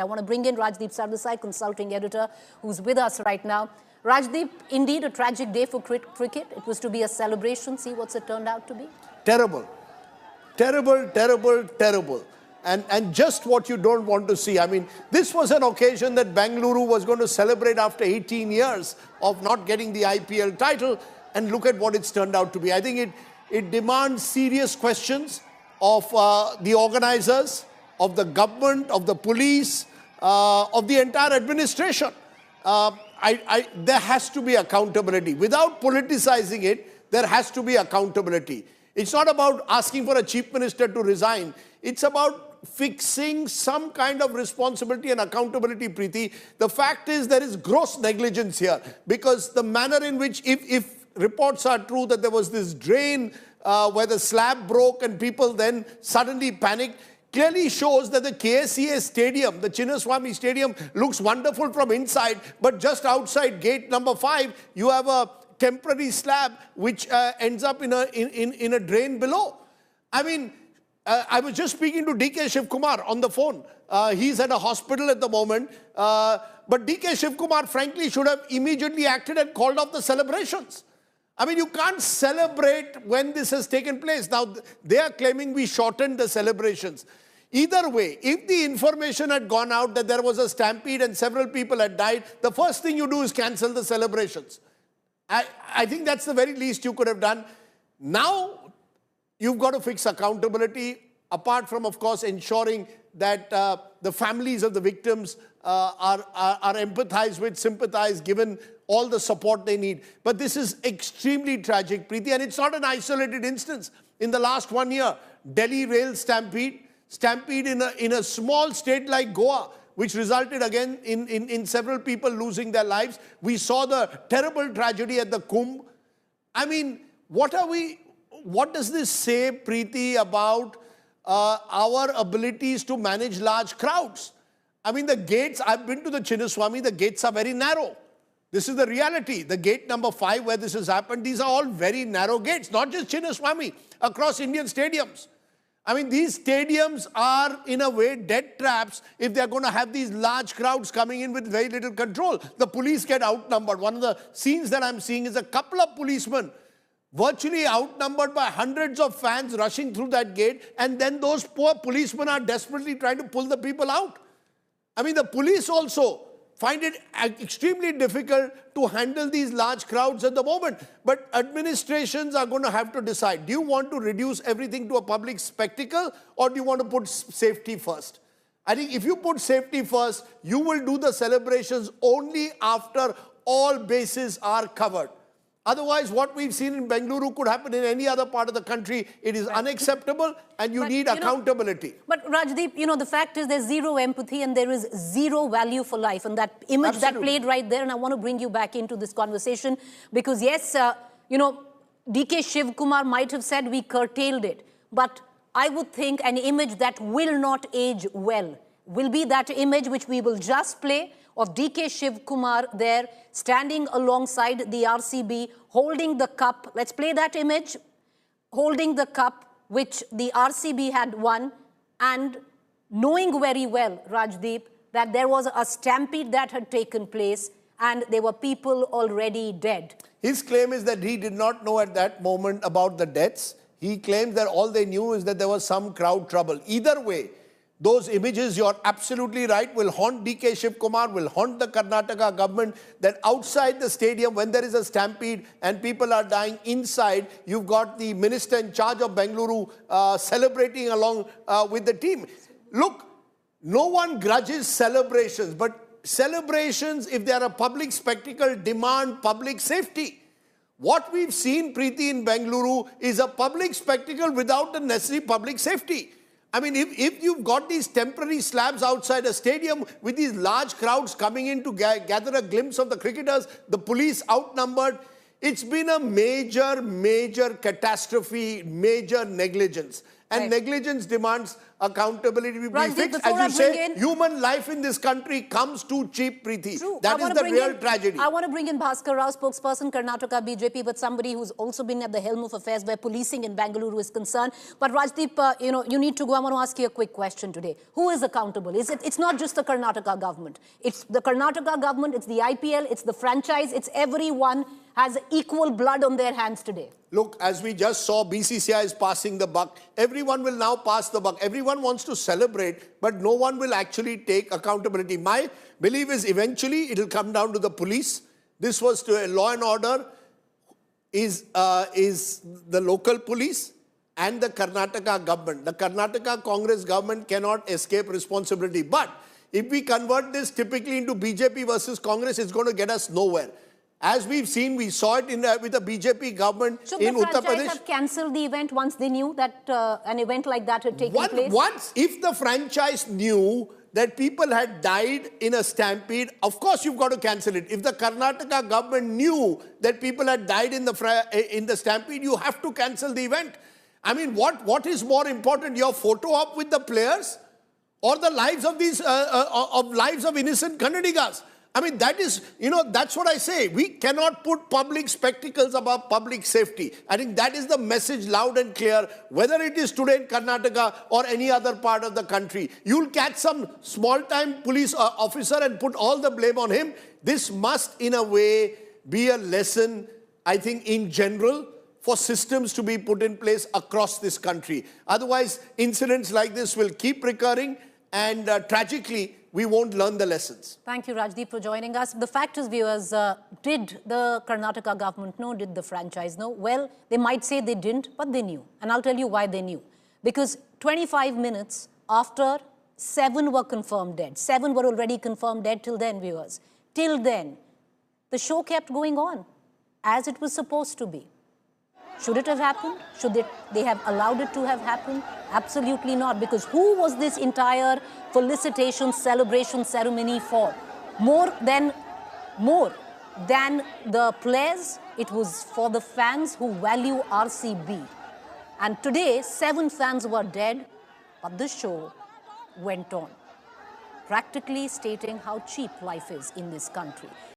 want to bring in Rajdeep Sardesai, consulting editor, who's with us right now. Rajdeep, indeed a tragic day for cricket. It was to be a celebration. See what's it turned out to be? Terrible. Terrible, terrible, terrible. And just what you don't want to see. I mean, this was an occasion that Bengaluru was going to celebrate after 18 years of not getting the IPL title. And look at what it's turned out to be. I think it demands serious questions of the organizers, of the government, of the police, of the entire administration. There has to be accountability. Without politicizing it, there has to be accountability. It's not about asking for a chief minister to resign. It's about fixing some kind of responsibility and accountability, Preeti. The fact is there is gross negligence here, because the manner in which, if reports are true that there was this drain where the slab broke and people then suddenly panicked, clearly shows that the KSCA stadium, the Chinnaswamy stadium, looks wonderful from inside, but just outside gate number 5, you have a temporary slab which ends up in a drain below. I mean, I was just speaking to DK Shivkumar on the phone. He's at a hospital at the moment. But DK Shivkumar, frankly, should have immediately acted and called off the celebrations. I mean, you can't celebrate when this has taken place. Now, they are claiming we shortened the celebrations. Either way, if the information had gone out that there was a stampede and several people had died, the first thing you do is cancel the celebrations. I think that's the very least you could have done. Now, you've got to fix accountability, apart from, of course, ensuring that the families of the victims are empathized with, sympathized, given all the support they need. But this is extremely tragic, Preeti, and it's not an isolated instance. In the last 1 year, Delhi rail stampede in a small state like Goa, which resulted again in several people losing their lives. We saw the terrible tragedy at the Kumbh. I mean, what does this say, Preeti, about our abilities to manage large crowds? I mean, the gates, I've been to the Chinnaswamy, the gates are very narrow. This is the reality. The gate number 5 where this has happened, these are all very narrow gates, not just Chinnaswamy, across Indian stadiums. I mean, these stadiums are, in a way, death traps if they're going to have these large crowds coming in with very little control. The police get outnumbered. One of the scenes that I'm seeing is a couple of policemen virtually outnumbered by hundreds of fans rushing through that gate, and then those poor policemen are desperately trying to pull the people out. I mean, the police also find it extremely difficult to handle these large crowds at the moment. But administrations are going to have to decide, do you want to reduce everything to a public spectacle, or do you want to put safety first? I think if you put safety first, you will do the celebrations only after all bases are covered. Otherwise, what we've seen in Bengaluru could happen in any other part of the country. It is unacceptable, and you need accountability. But Rajdeep, the fact is there's zero empathy and there is zero value for life. And that image that played right there, and I want to bring you back into this conversation, because yes, DK Shivkumar might have said we curtailed it. But I would think an image that will not age well will be that image which we will just play of DK Shivkumar there standing alongside the RCB, holding the cup. Let's play that image, holding the cup which the RCB had won, and knowing very well, Rajdeep, that there was a stampede that had taken place and there were people already dead. His claim is that he did not know at that moment about the deaths. He claims that all they knew is that there was some crowd trouble. Either way, those images, you're absolutely right, will haunt DK Shivkumar, will haunt the Karnataka government, that outside the stadium, when there is a stampede and people are dying inside, you've got the minister in charge of Bengaluru celebrating along with the team. Look, no one grudges celebrations, but celebrations, if they are a public spectacle, demand public safety. What we've seen, Preeti, in Bengaluru is a public spectacle without the necessary public safety. I mean, if you've got these temporary slabs outside a stadium with these large crowds coming in to gather a glimpse of the cricketers, the police outnumbered, it's been a major catastrophe, major negligence. and Right. negligence demands accountability to be Rajdeep, fixed. before As I you bring say, in- human life in this country comes too cheap, Preeti. True. That is the real tragedy. I want to bring in Bhaskar Rao, spokesperson, Karnataka BJP, but somebody who's also been at the helm of affairs where policing in Bengaluru is concerned. But Rajdeep, you need to go. I want to ask you a quick question today. Who is accountable? It's not just the Karnataka government. It's the Karnataka government, it's the IPL, it's the franchise, it's everyone has equal blood on their hands today. Look, as we just saw, BCCI is passing the buck. Everyone will now pass the buck. Everyone wants to celebrate, but no one will actually take accountability. My belief is eventually it will come down to the police. This was to a law and order is the local police and the Karnataka government. The Karnataka Congress government cannot escape responsibility. But if we convert this typically into BJP versus Congress, it's going to get us nowhere. As we've seen, we saw it with the BJP government in Uttar Pradesh. Should the franchise have cancelled the event once they knew that an event like that had taken place? If the franchise knew that people had died in a stampede, of course you've got to cancel it. If the Karnataka government knew that people had died in the stampede, you have to cancel the event. I mean, what is more important, your photo op with the players or the lives of these lives of innocent Kannadigas? I mean, that is, that's what I say. We cannot put public spectacles above public safety. I think that is the message loud and clear, whether it is today in Karnataka or any other part of the country. You'll catch some small-time police officer and put all the blame on him. This must, in a way, be a lesson, I think, in general, for systems to be put in place across this country. Otherwise, incidents like this will keep recurring and tragically, we won't learn the lessons. Thank you, Rajdeep, for joining us. The fact is, viewers, did the Karnataka government know? Did the franchise know? Well, they might say they didn't, but they knew. And I'll tell you why they knew. Because 25 minutes after 7 were confirmed dead, 7 were already confirmed dead till then, viewers. Till then, the show kept going on as it was supposed to be. Should it have happened? Should they have allowed it to have happened? Absolutely not, because who was this entire felicitation, celebration ceremony for? More than the players, it was for the fans who value RCB. And today, 7 fans were dead, but the show went on, practically stating how cheap life is in this country.